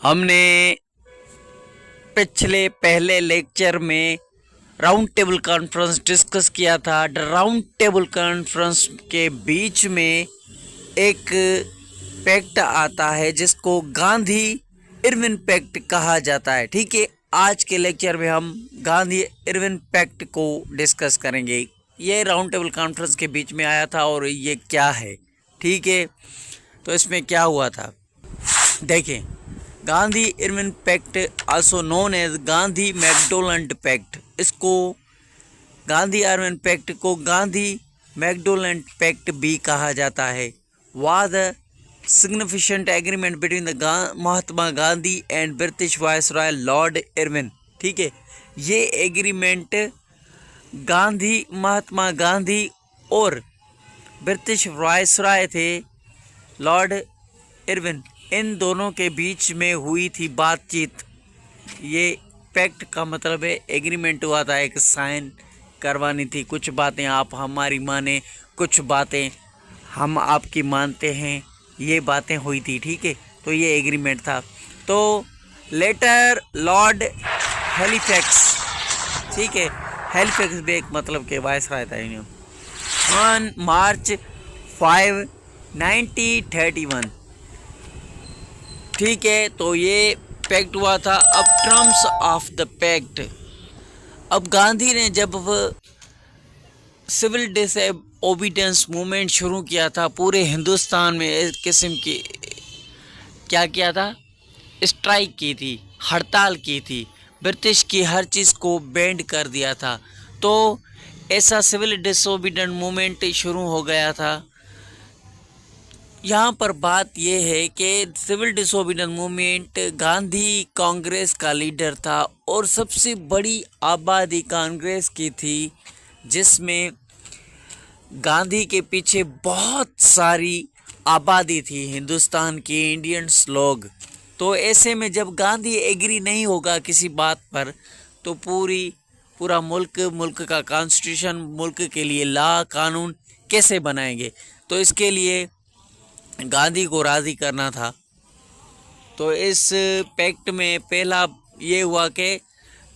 हमने पिछले पहले लेक्चर में राउंड टेबल कॉन्फ्रेंस डिस्कस किया था। राउंड टेबल कॉन्फ्रेंस के बीच में एक पैक्ट आता है जिसको गांधी इरविन पैक्ट कहा जाता है। ठीक है, आज के लेक्चर में हम गांधी इरविन पैक्ट को डिस्कस करेंगे। ये राउंड टेबल कॉन्फ्रेंस के बीच में आया था और ये क्या है, ठीक है। तो इसमें क्या हुआ था, देखें। Gandhi Irwin pact also known as Gandhi MacDonald pact, इसको गांधी इरविन पैक्ट को गांधी मैकडोनल्ड पैक्ट भी कहा जाता है। Was a significant agreement between the Mahatma Gandhi and British viceroy Lord Irwin. ठीक है, ये एग्रीमेंट गांधी, महात्मा गांधी और ब्रिटिश वायसरॉय थे लॉर्ड इरविन, इन दोनों के बीच में हुई थी बातचीत। ये पैक्ट का मतलब है एग्रीमेंट हुआ था, एक साइन करवानी थी। कुछ बातें आप हमारी माने, कुछ बातें हम आपकी मानते हैं, ये बातें हुई थी। ठीक है, तो ये एग्रीमेंट था। तो लेटर लॉर्ड हेलिफैक्स, ठीक है, हेलिफैक्स भी एक मतलब के वायसरॉय था इन्हें, ऑन मार्च 5, 1931। ठीक है, तो ये पैक्ट हुआ था। अब टर्म्स ऑफ द पैक्ट, अब गांधी ने जब सिविल डिसओबीडियंस मूवमेंट शुरू किया था पूरे हिंदुस्तान में, एक किस्म की क्या किया था, स्ट्राइक की थी, हड़ताल की थी, ब्रिटिश की हर चीज़ को बैंड कर दिया था। तो ऐसा सिविल डिसओबीडियंट मूवमेंट शुरू हो गया था। यहाँ पर बात यह है कि civil disobedience movement, Gandhi Congress का लीडर था और सबसे बड़ी आबादी कांग्रेस की थी, जिसमें गांधी के पीछे बहुत सारी आबादी थी हिंदुस्तान के इंडियंस लोग। तो ऐसे में जब गांधी एग्री नहीं होगा किसी बात पर, तो पूरा मुल्क का कॉन्स्टिट्यूशन, मुल्क के लिए लॉ कानून कैसे बनाएंगे। तो इसके लिए गांधी को राज़ी करना था। तो इस पैक्ट में पहला ये हुआ कि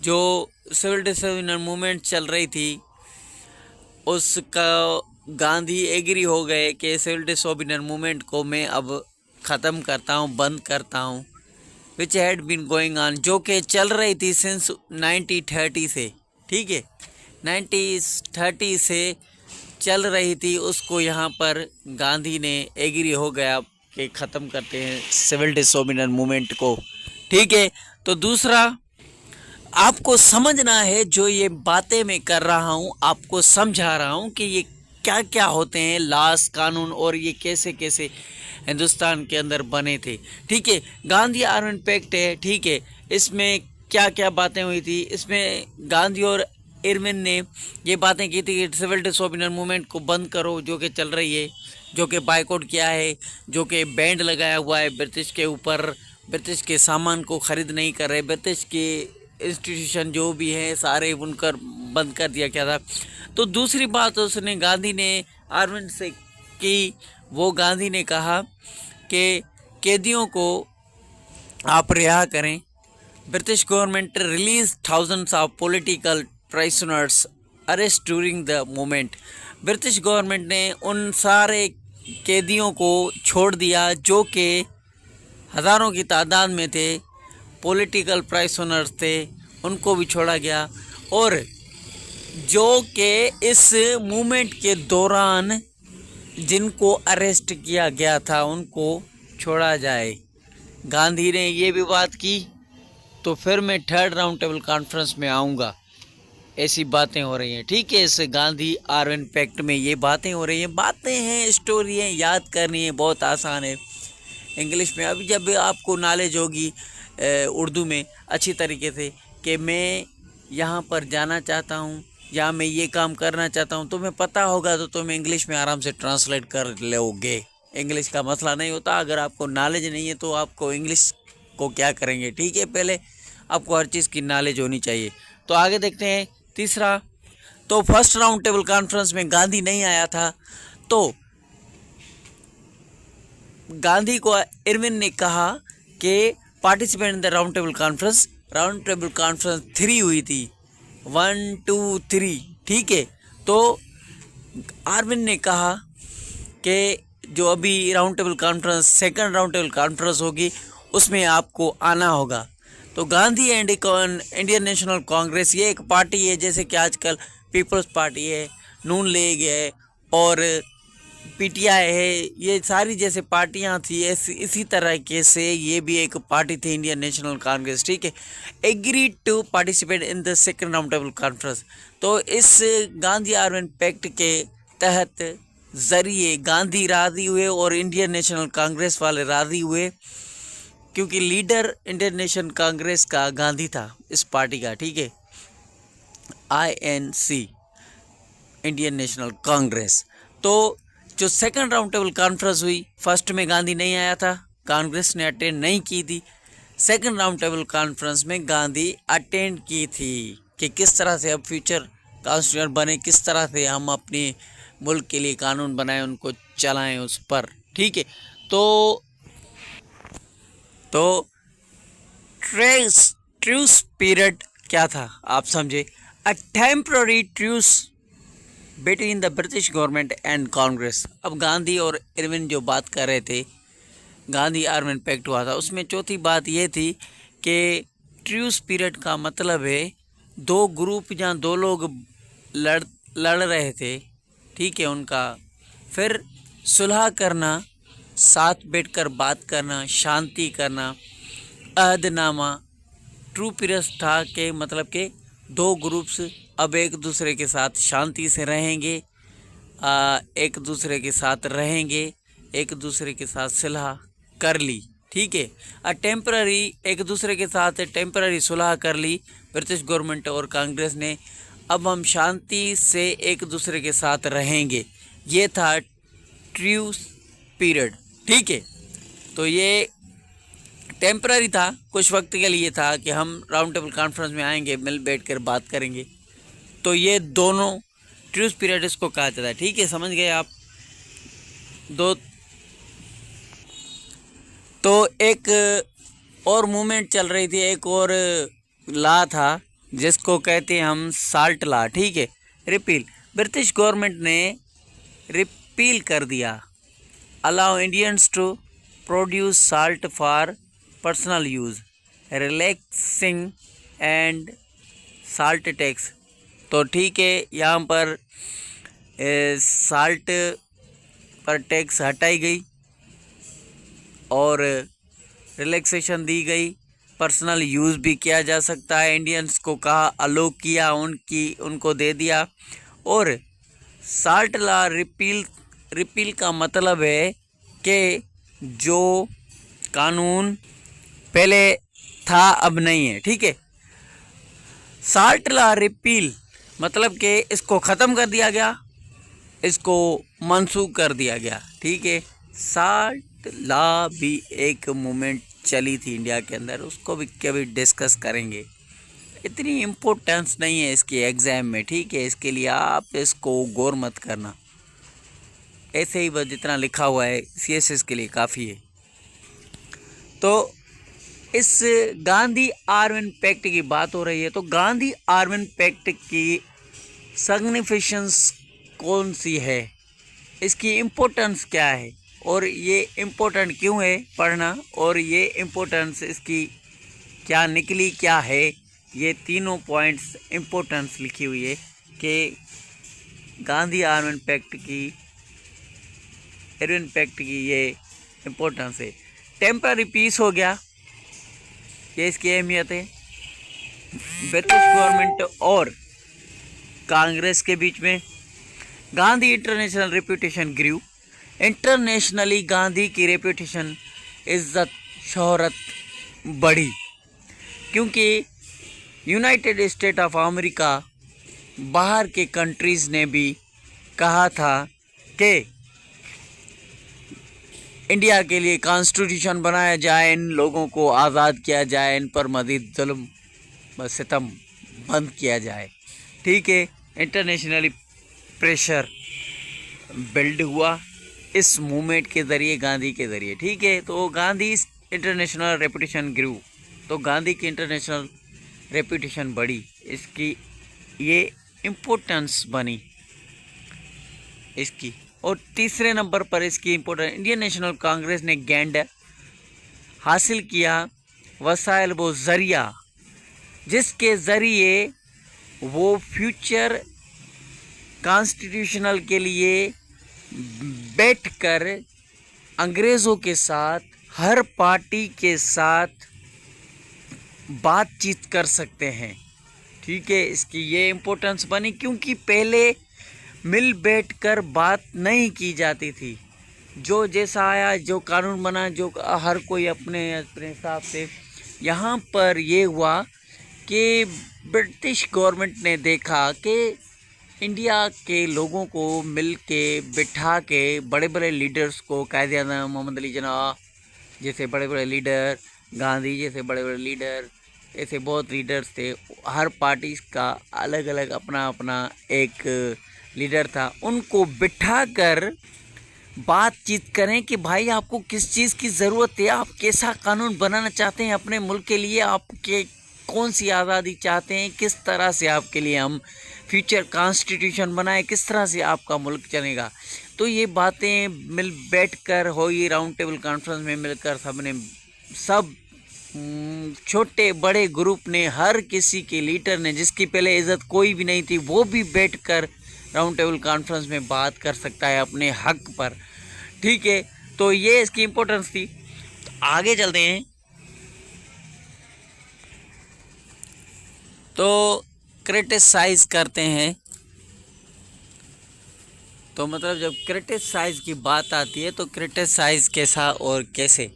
जो सिविल डिसओबीडियंस मूवमेंट चल रही थी उसका गांधी एग्री हो गए कि सिविल डिसओबीडियंस मूवमेंट को मैं अब ख़त्म करता हूँ, बंद करता हूँ, which had been going on, जो कि चल रही थी सिंस 1930 से। ठीक है, 1930 से चल रही थी, उसको यहाँ पर गांधी ने एग्री हो गया कि ख़त्म करते हैं सिविल डिसओबीडियंस मूवमेंट को। ठीक है, तो दूसरा आपको समझना है, जो ये बातें मैं कर रहा हूँ आपको समझा रहा हूँ कि ये क्या क्या होते हैं लॉस, कानून, और ये कैसे कैसे हिंदुस्तान के अंदर बने थे। ठीक है, गांधी इरविन पैक्ट है। ठीक है, इसमें क्या क्या बातें हुई थी, इसमें गांधी और इरविन ने ये बातें की थी कि सिविल डिसओबीडियंस मूवमेंट को बंद करो, जो कि चल रही है, जो कि बायकॉट किया है, जो कि बैंड लगाया हुआ है ब्रिटिश के ऊपर, ब्रिटिश के सामान को ख़रीद नहीं कर रहे, ब्रिटिश के इंस्टीट्यूशन जो भी हैं सारे उनकर बंद कर दिया क्या था। तो दूसरी बात उसने गांधी ने इरविन से की, वो गांधी ने कहा कि कैदियों को आप रिहा करें। British government release thousands of political prisoners arrest during the movement. British government ने उन सारे कैदियों को छोड़ दिया जो कि हज़ारों की तादाद में थे, पॉलिटिकल प्राइजनर्स थे, उनको भी छोड़ा गया। और जो कि इस मूवमेंट के दौरान जिनको अरेस्ट किया गया था उनको छोड़ा जाए। गांधी ने ये भी बात की। तो फिर मैं थर्ड राउंड टेबल कॉन्फ्रेंस में आऊँगा, ऐसी बातें हो रही हैं। ठीक है, इस गांधी इरविन पैक्ट में ये बातें हो रही हैं, बातें हैं, स्टोरी हैं, याद करनी है, बहुत आसान है इंग्लिश में। अभी जब आपको नॉलेज होगी उर्दू में अच्छी तरीके से कि मैं यहाँ पर जाना चाहता हूँ या मैं ये काम करना चाहता हूँ, तो मैं पता होगा तो मैं इंग्लिश में आराम से ट्रांसलेट कर लोगे। इंग्लिश का मसला नहीं होता। अगर आपको नॉलेज नहीं है तो आपको इंग्लिश को क्या करेंगे। ठीक है, पहले आपको हर चीज़ की नॉलेज होनी चाहिए। तो आगे देखते हैं तीसरा। तो फर्स्ट राउंड टेबल कॉन्फ्रेंस में गांधी नहीं आया था, तो गांधी को इरविन ने कहा कि participate in the round table conference. Round table conference 3 हुई थी, 1 2 3, ठीक है। तो अरविंद ने कहा कि जो अभी round table conference, second round table conference होगी, उसमें आपको आना होगा। तो Gandhi and Indian national Congress ये एक पार्टी है, जैसे कि आजकल पीपल्स पार्टी है, नून लीग है और पीटीआई है, ये सारी जैसे पार्टियां थी, इसी तरह के से ये भी एक पार्टी थी, इंडियन नेशनल कांग्रेस, ठीक है। Agree to participate in the second round table conference. तो इस गांधी आर्विन पैक्ट के तहत जरिए गांधी राजी हुए और इंडियन नेशनल कांग्रेस वाले राजी हुए, क्योंकि लीडर इंडियन नेशनल कांग्रेस का गांधी था, इस पार्टी का, ठीक है, INC, इंडियन नेशनल कांग्रेस। तो जो सेकंड राउंड टेबल कॉन्फ्रेंस हुई, फर्स्ट में गांधी नहीं आया था, कांग्रेस ने अटेंड नहीं की थी। सेकंड राउंड टेबल कॉन्फ्रेंस में गांधी अटेंड की थी कि किस तरह से अब फ्यूचर कॉन्स्टिट्यूशन बने, किस तरह से हम अपने मुल्क के लिए कानून बनाएं, उनको चलाएं उस पर, ठीक है। तो ट्रूस पीरियड क्या था आप समझे, a temporary truce between the British government and Congress. अब गांधी और इरविन जो बात कर रहे थे, गांधी आर्विन पैक्ट हुआ था, उसमें चौथी बात ये थी कि ट्रूस पीरियड का मतलब है दो ग्रुप जहाँ दो लोग लड़ रहे थे, ठीक है, उनका फिर सुलह करना, साथ बैठकर बात करना, शांति करना, अहदनामा। ट्रू पीरियड था कि मतलब कि दो ग्रुप्स अब एक दूसरे के साथ शांति से रहेंगे, एक दूसरे के साथ रहेंगे, एक दूसरे के साथ सुलह कर ली, ठीक है। टेम्पररी, एक दूसरे के साथ टेम्पररी सुलह कर ली ब्रिटिश गवर्नमेंट और कांग्रेस ने, अब हम शांति से एक दूसरे के साथ रहेंगे, ये था ट्रू पीरियड, ठीक है। तो ये टेम्पररी था, कुछ वक्त के लिए था कि हम राउंड टेबल कॉन्फ्रेंस में आएंगे, मिल बैठ कर बात करेंगे। तो ये दोनों ट्रूस पीरियड इसको कहा जाता है, ठीक है, समझ गए आप। दो तो एक और मूवमेंट चल रही थी, एक और लॉ था जिसको कहते हैं हम साल्ट लॉ, ठीक है, रिपील। ब्रिटिश गवर्नमेंट ने रिपील कर दिया, allow Indians to produce salt for personal use, relaxing and salt tax. तो ठीक है, यहाँ पर साल्ट पर टैक्स हटाई गई और रिलैक्सेशन दी गई, पर्सनल यूज़ भी किया जा सकता है, इंडियंस को कहा, अलो किया, उनको दे दिया। और साल्ट लॉ रिपील का मतलब है कि जो कानून पहले था अब नहीं है, ठीक है। साल्ट लॉ रिपील मतलब कि इसको ख़त्म कर दिया गया, इसको मनसूख कर दिया गया, ठीक है। साल्ट लॉ भी एक मूवमेंट चली थी इंडिया के अंदर, उसको भी कभी डिस्कस करेंगे, इतनी इम्पोर्टेंस नहीं है इसके एग्ज़ाम में, ठीक है, इसके लिए आप इसको गौर मत करना, ऐसे ही बस जितना लिखा हुआ है CSS के लिए काफ़ी है। तो इस गांधी आर्विन पैक्ट की बात हो रही है, तो गांधी आर्विन पैक्ट की सिग्निफिकेंस कौन सी है, इसकी इम्पोर्टेंस क्या है और ये इम्पोर्टेंट क्यों है पढ़ना, और ये इम्पोर्टेंस इसकी क्या निकली क्या है, ये तीनों पॉइंट्स इम्पोर्टेंस लिखी हुई है कि गांधी आर्विन पैक्ट की ये इम्पोर्टेंस है। टेम्पररी पीस हो गया, ये इसकी अहमियत है। ब्रिटिश गवर्नमेंट और कांग्रेस के बीच में गांधी इंटरनेशनल रेपुटेशन ग्रू, इंटरनेशनली गांधी की रेपुटेशन, इज्जत, शोहरत बढ़ी, क्योंकि यूनाइटेड स्टेट ऑफ अमेरिका, बाहर के कंट्रीज़ ने भी कहा था कि इंडिया के लिए कॉन्स्टिट्यूशन बनाया जाए, इन लोगों को आज़ाद किया जाए, इन पर मज़ीद जुल्म व सितम बंद किया जाए, ठीक है। इंटरनेशनली प्रेशर बिल्ड हुआ इस मूवमेंट के ज़रिए, गांधी के ज़रिए, ठीक है। तो गांधी इंटरनेशनल रेपुटेशन ग्रू, तो गांधी की इंटरनेशनल रेपुटेशन बढ़ी, इसकी ये इम्पोर्टेंस बनी इसकी। और तीसरे नंबर पर इसकी इम्पोर्टेंस, इंडियन नेशनल कांग्रेस ने गेंद हासिल किया वसाइल वो जरिया जिसके ज़रिए वो फ्यूचर कॉन्स्टिट्यूशनल के लिए बैठकर अंग्रेज़ों के साथ, हर पार्टी के साथ बातचीत कर सकते हैं। ठीक है, इसकी ये इम्पोर्टेंस बनी क्योंकि पहले मिल बैठकर बात नहीं की जाती थी। जो जैसा आया, जो कानून बना, जो हर कोई अपने अपने हिसाब से। यहाँ पर ये हुआ कि ब्रिटिश गवर्नमेंट ने देखा कि इंडिया के लोगों को मिल के बिठा के, बड़े बड़े लीडर्स को, कायदे-ए-आज़म मोहम्मद अली जिन्ना जैसे बड़े बड़े लीडर, गांधी जैसे बड़े बड़े लीडर, ऐसे बहुत लीडर्स थे। हर पार्टी का अलग अलग अपना अपना एक लीडर था। उनको बिठा कर बातचीत करें कि भाई आपको किस चीज़ की ज़रूरत है, आप कैसा कानून बनाना चाहते हैं अपने मुल्क के लिए, आपके कौन सी आज़ादी चाहते हैं, किस तरह से आपके लिए हम फ्यूचर कॉन्स्टिट्यूशन बनाए, किस तरह से आपका मुल्क चलेगा। तो ये बातें मिल बैठकर हुई, राउंड टेबल कॉन्फ्रेंस में मिलकर सब छोटे बड़े ग्रुप ने, हर किसी के लीडर ने, जिसकी पहले इज़्ज़त कोई भी नहीं थी, वो भी बैठकर राउंड टेबल कॉन्फ्रेंस में बात कर सकता है अपने हक पर। ठीक है, तो ये इसकी इम्पोर्टेंस थी। तो आगे चलते हैं। तो क्रिटिसाइज करते हैं, तो मतलब जब क्रिटिसाइज की बात आती है तो क्रिटिसाइज कैसा और कैसे।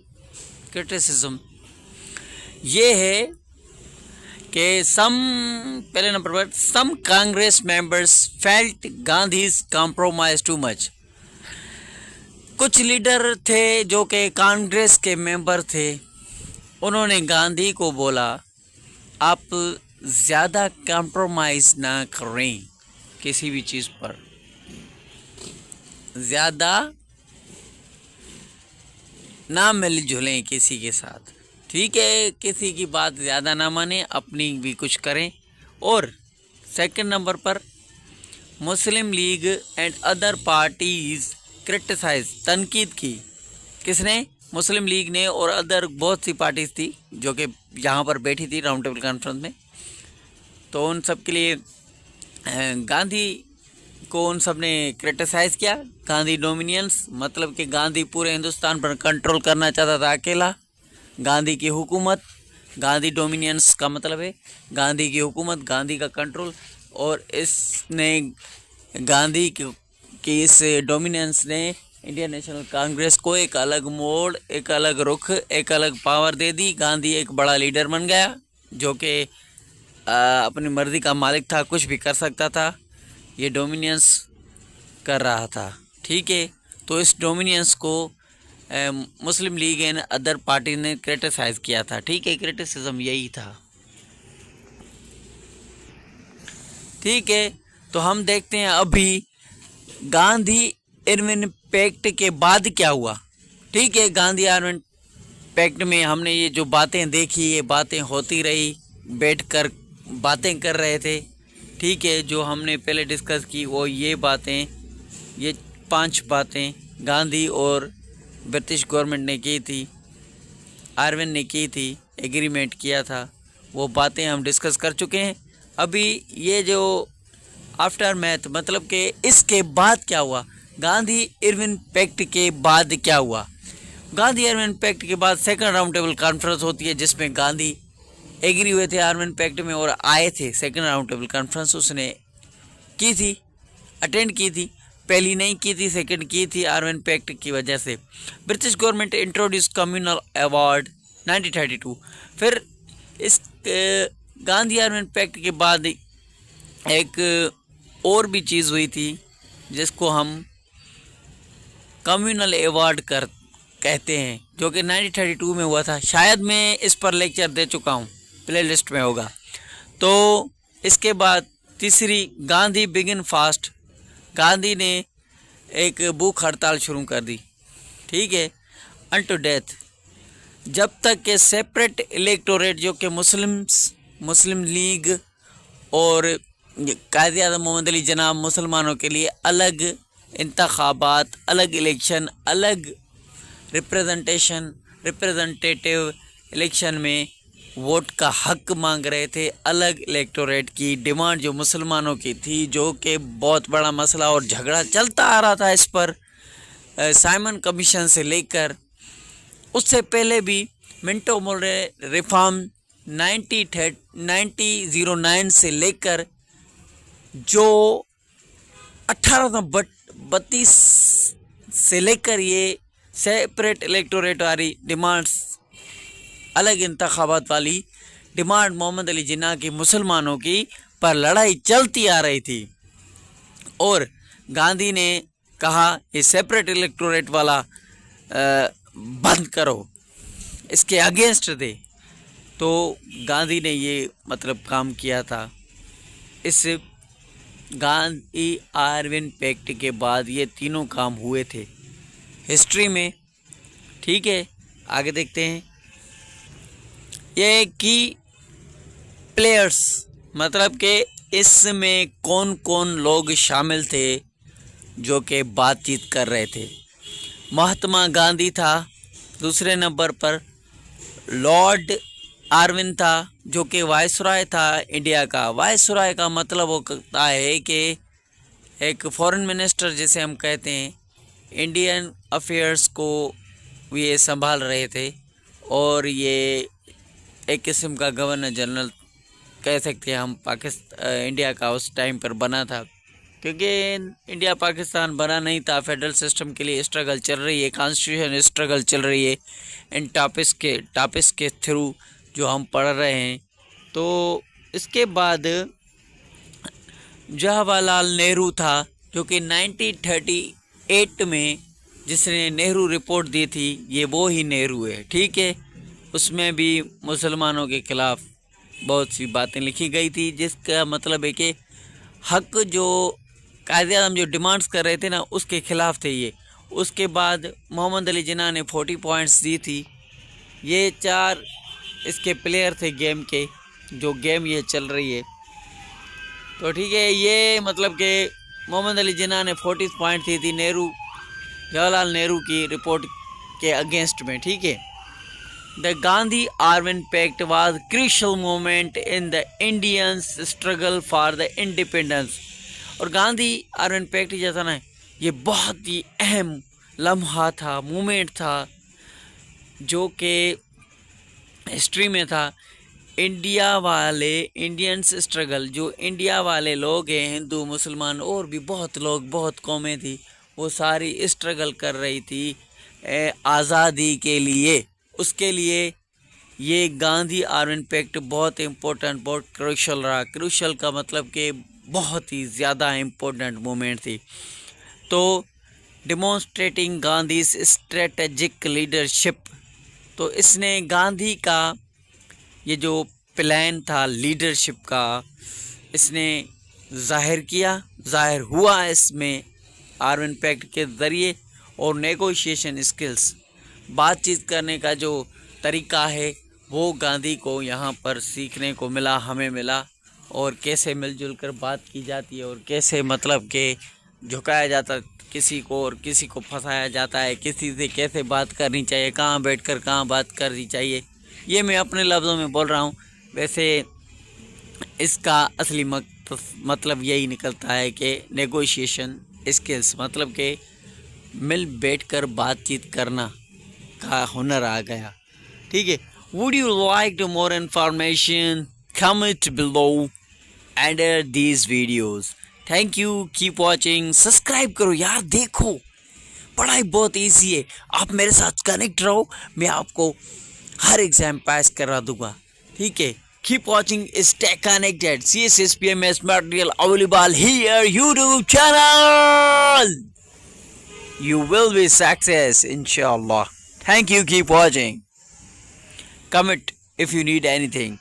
क्रिटिसिज्म ये है कि पहले नंबर पर some Congress members felt Gandhi's compromise too much. कुछ लीडर थे जो कि कांग्रेस के मेंबर थे, उन्होंने गांधी को बोला आप ज़्यादा कॉम्प्रोमाइज़ ना करें, किसी भी चीज़ पर ज़्यादा ना मिलजुलें किसी के साथ। ठीक है, किसी की बात ज़्यादा ना माने, अपनी भी कुछ करें। और सेकंड नंबर पर Muslim League and other parties criticise, तनकीद की। किसने? मुस्लिम लीग ने, और अदर बहुत सी पार्टीज़ थी जो कि यहाँ पर बैठी थी राउंड टेबल कॉन्फ्रेंस में। तो उन सब के लिए गांधी को उन सब ने क्रिटिसाइज़ किया। गांधी डोमिनियंस, मतलब कि गांधी पूरे हिंदुस्तान पर कंट्रोल करना चाहता था अकेला। गांधी की हुकूमत, गांधी डोमिनियंस का मतलब है गांधी की हुकूमत, गांधी का कंट्रोल। और इसने गांधी की इस डोमिनेंस ने इंडियन नेशनल कांग्रेस को एक अलग मोड़, एक अलग रुख, एक अलग पावर दे दी। गांधी एक बड़ा लीडर बन गया जो कि अपनी मर्ज़ी का मालिक था, कुछ भी कर सकता था, ये डोमिनेंस कर रहा था। ठीक है, तो इस डोमिनेंस को मुस्लिम लीग एंड अदर पार्टी ने क्रिटिसाइज़ किया था। ठीक है, क्रिटिसिज्म यही था। ठीक है, तो हम देखते हैं अभी गांधी इरविन पैक्ट के बाद क्या हुआ। ठीक है, गांधी इरविन पैक्ट में हमने ये जो बातें देखी, ये बातें होती रही, बैठकर बातें कर रहे थे। ठीक है, जो हमने पहले डिस्कस की वो ये बातें, ये 5 बातें गांधी और ब्रिटिश गवर्नमेंट ने की थी, इरविन ने की थी, एग्रीमेंट किया था, वो बातें हम डिस्कस कर चुके हैं। अभी ये जो आफ्टर मैथ, मतलब कि इसके बाद क्या हुआ, गांधी इरविन पैक्ट के बाद क्या हुआ। गांधी इरविन पैक्ट के बाद सेकंड राउंड टेबल कॉन्फ्रेंस होती है जिसमें गांधी एग्री हुए थे इरविन पैक्ट में और आए थे। सेकंड राउंड टेबल कॉन्फ्रेंस उसने की थी, अटेंड की थी, पहली नहीं की थी, सेकंड की थी इरविन पैक्ट की वजह से। British government introduce communal award 1932। फिर इस गांधी इरविन पैक्ट के बाद एक और भी चीज़ हुई थी जिसको हम कम्युनल अवार्ड कहते हैं, जो कि 1932 में हुआ था। शायद मैं इस पर लेक्चर दे चुका हूँ, प्लेलिस्ट में होगा। तो इसके बाद तीसरी, गांधी बिगिन फास्ट, गांधी ने एक भूख हड़ताल शुरू कर दी। ठीक है, अनटू डेथ, जब तक के सेपरेट इलेक्टोरेट जो कि मुस्लिम लीग और कायद आज़म मोहम्मद अली जनाब मुसलमानों के लिए अलग इंतखाबात, अलग इलेक्शन, अलग रिप्रेजेंटेटिव इलेक्शन में वोट का हक मांग रहे थे। अलग इलेक्टोरेट की डिमांड जो मुसलमानों की थी, जो कि बहुत बड़ा मसला और झगड़ा चलता आ रहा था इस पर साइमन कमीशन से लेकर, उससे पहले भी मिंटो मोरे रिफॉर्म 1909 से लेकर जो 1832 से लेकर ये सेपरेट इलेक्टोरेट वाली डिमांड्स, अलग इंतखाबात वाली डिमांड मोहम्मद अली जिन्ना की मुसलमानों की पर लड़ाई चलती आ रही थी। और गांधी ने कहा ये सेपरेट इलेक्टोरेट वाला बंद करो, इसके अगेंस्ट थे। तो गांधी ने ये मतलब काम किया था। इस गांधी आर्विन पैक्ट के बाद ये तीनों काम हुए थे हिस्ट्री में। ठीक है, आगे देखते हैं। ये की प्लेयर्स मतलब कि इसमें कौन कौन लोग शामिल थे जो कि बातचीत कर रहे थे। महात्मा गांधी था, दूसरे नंबर पर लॉर्ड आर्विन था जो कि वायसराय था इंडिया का। वायसराय का मतलब होता है कि एक फॉरेन मिनिस्टर जिसे हम कहते हैं, इंडियन अफेयर्स को ये संभाल रहे थे। और ये एक किस्म का गवर्नर जनरल कह सकते हैं हम। इंडिया का उस टाइम पर बना था, क्योंकि इंडिया पाकिस्तान बना नहीं था। फेडरल सिस्टम के लिए स्ट्रगल चल रही है, कॉन्स्टिट्यूशन स्ट्रगल चल रही है इन टॉपिक्स के थ्रू जो हम पढ़ रहे हैं। तो इसके बाद जवाहरलाल नेहरू था जो कि 1938 में जिसने नेहरू रिपोर्ट दी थी, ये वो ही नेहरू है। ठीक है, उसमें भी मुसलमानों के खिलाफ बहुत सी बातें लिखी गई थी, जिसका मतलब है कि हक जो कायदे आज़म जो डिमांड्स कर रहे थे ना, उसके खिलाफ थे ये। उसके बाद मोहम्मद अली जिन्ना ने 40 पॉइंट्स दी थी। ये 4 इसके प्लेयर थे गेम के, जो गेम ये चल रही है। तो ठीक है, ये मतलब कि मोहम्मद अली जिन्ना ने 40 पॉइंट दी थी जवाहरलाल नेहरू की रिपोर्ट के अगेंस्ट में। ठीक है, the Gandhi Irwin pact was crucial moment in the Indians struggle for the independence. और गांधी आर्विन पैक्ट जो था ना, ये बहुत ही अहम लम्हा था, मोमेंट था, जो कि हिस्ट्री में था। इंडियंस स्ट्रगल, जो इंडिया वाले लोग हैं, हिंदू मुसलमान और भी बहुत लोग, बहुत कौमें थी, वो सारी स्ट्रगल कर रही थी आज़ादी के लिए। उसके लिए ये गांधी आर्विन पैक्ट बहुत इम्पोर्टेंट, बहुत क्रूशल रहा। क्रूशल का मतलब कि बहुत ही ज़्यादा इम्पोर्टेंट मोमेंट थी। तो डिमॉन्स्ट्रेटिंग गांधी स्ट्रेटेजिक लीडरशिप, तो इसने गांधी का ये जो प्लान था लीडरशिप का, इसने जाहिर हुआ इसमें आर्विन पैक्ट के ज़रिए। और नेगोशिएशन स्किल्स, बातचीत करने का जो तरीका है, वो गांधी को यहाँ पर सीखने को मिला, हमें मिला। और कैसे मिलजुल कर बात की जाती है, और कैसे मतलब कि झुकाया जाता किसी को और किसी को फंसाया जाता है, किसी से कैसे बात करनी चाहिए, कहाँ बैठकर कहाँ बात करनी चाहिए। ये मैं अपने लफ्ज़ों में बोल रहा हूँ, वैसे इसका असली मतलब यही निकलता है कि नेगोशिएशन स्किल्स, मतलब कि मिल बैठकर बातचीत करना का हुनर आ गया। ठीक है, would you like to more information, comment below under these videos. Thank you, keep watching, subscribe करो यार। देखो, पढ़ाई बहुत इजी है, आप मेरे साथ कनेक्ट रहो, मैं आपको हर एग्जाम पास करा दूंगा। ठीक है, keep watching, stay connected. CSSPMS material available here YouTube channel. You will be success, inshallah. Thank you, keep watching. Comment if you need anything.